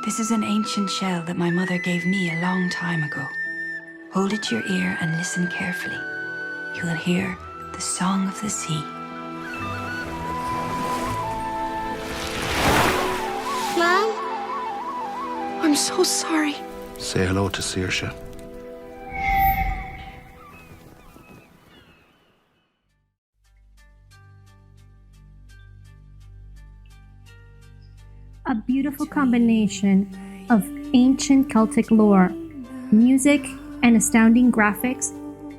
This is an ancient shell that my mother gave me a long time ago. Hold it to your ear and listen carefully. You will hear the song of the sea. Mom? I'm so sorry. Say hello to Saoirse. A beautiful combination of ancient Celtic lore, music, and astounding graphics.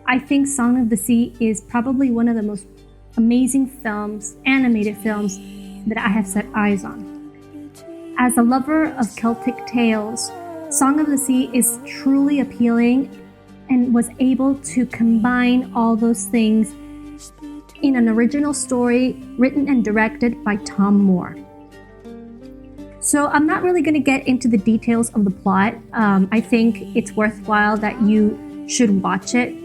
I think Song of the Sea is probably one of the most amazing films, animated films, that I have set eyes on. As a lover of Celtic tales, Song of the Sea is truly appealing and was able to combine all those things in an original story written and directed by Tom Moore. So I'm not really going to get into the details of the plot. I think it's worthwhile that you should watch it.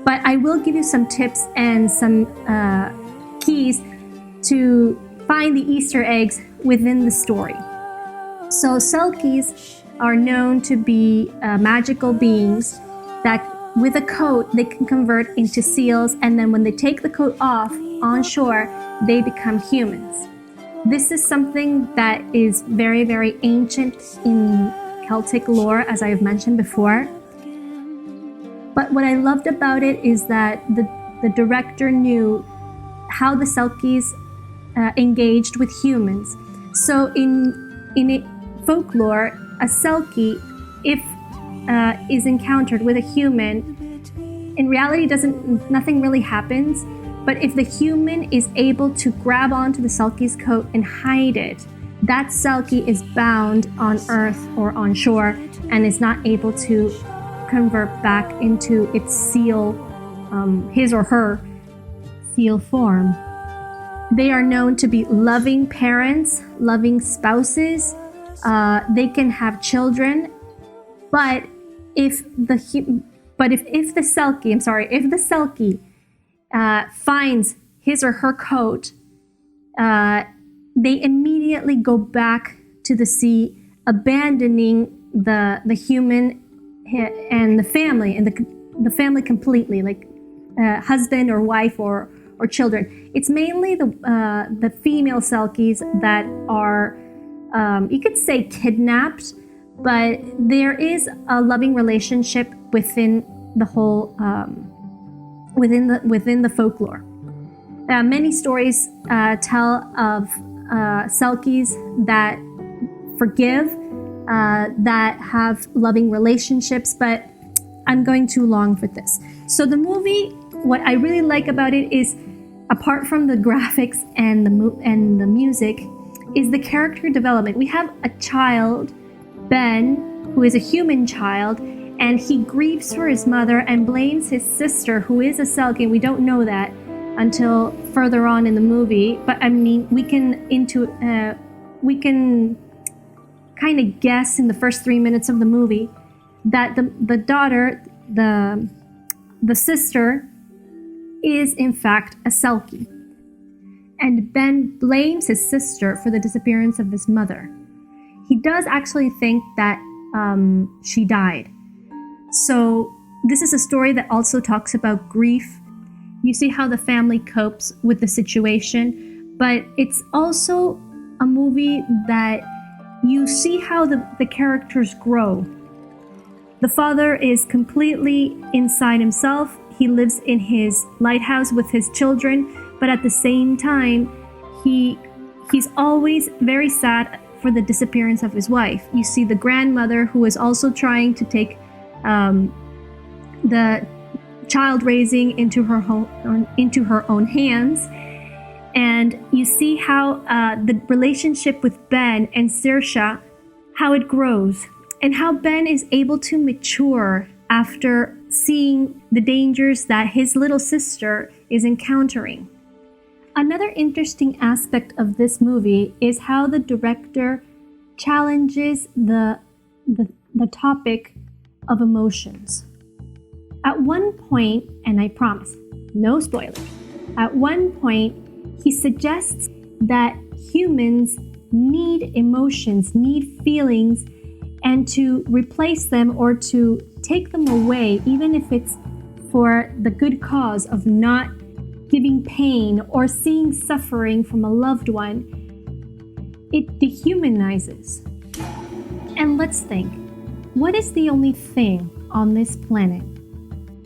But I will give you some tips and some keys to find the Easter eggs within the story. So Selkies are known to be magical beings that with a coat they can convert into seals, and then when they take the coat off on shore, they become humans. This is something that is very, very ancient in Celtic lore, as I have mentioned before. But what I loved about it is that the director knew how the Selkies engaged with humans. So in folklore, a Selkie, if is encountered with a human, in reality nothing really happens. But if the human is able to grab onto the Selkie's coat and hide it, that Selkie is bound on earth or on shore and is not able to convert back into its seal, his or her seal form. They are known to be loving parents, loving spouses. They can have children, but if the Selkie finds his or her coat, they immediately go back to the sea, abandoning the human and the family the family completely, like husband or wife or children. It's mainly the female Selkies that are, you could say, kidnapped, but there is a loving relationship within the whole. Within the folklore. Many stories tell of Selkies that forgive, that have loving relationships, but I'm going too long for this. So the movie, what I really like about it is, apart from the graphics and the music, is the character development. We have a child, Ben, who is a human child, and he grieves for his mother and blames his sister, who is a Selkie. We don't know that until further on in the movie, but I mean, we can kind of guess in the first 3 minutes of the movie that the daughter, the sister, is in fact a Selkie. And Ben blames his sister for the disappearance of his mother. He does actually think that she died. So this is a story that also talks about grief. You see how the family copes with the situation, but it's also a movie that you see how the characters grow. The father is completely inside himself. He lives in his lighthouse with his children, but at the same time, he's always very sad for the disappearance of his wife. You see the grandmother, who is also trying to take the child raising into her own hands, and you see how the relationship with Ben and Saoirse, how it grows, and how Ben is able to mature after seeing the dangers that his little sister is encountering. Another interesting aspect of this movie is how the director challenges the topic of emotions. At one point, and I promise, no spoilers, at one point he suggests that humans need emotions, need feelings, and to replace them or to take them away, even if it's for the good cause of not giving pain or seeing suffering from a loved one, it dehumanizes. And let's think, what is the only thing on this planet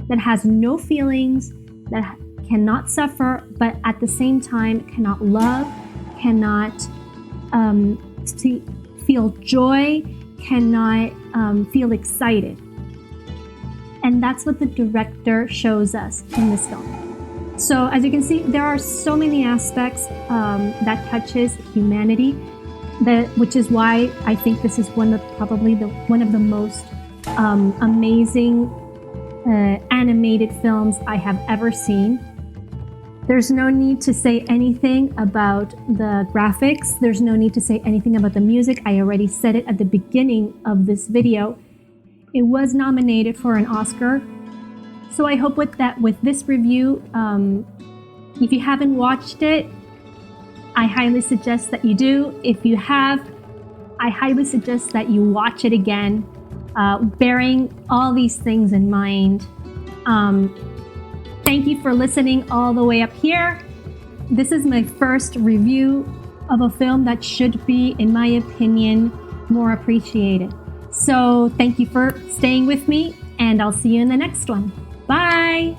that has no feelings, that cannot suffer, but at the same time cannot love, cannot feel joy, cannot feel excited? And that's what the director shows us in this film. So as you can see, there are so many aspects that touches humanity, which is why I think this is one of the most amazing animated films I have ever seen. There's no need to say anything about the graphics. There's no need to say anything about the music. I already said it at the beginning of this video. It was nominated for an Oscar. So I hope with this review, if you haven't watched it, I highly suggest that you do. If you have, I highly suggest that you watch it again, bearing all these things in mind. Thank you for listening all the way up here. This is my first review of a film that should be, in my opinion, more appreciated. So thank you for staying with me, and I'll see you in the next one. Bye!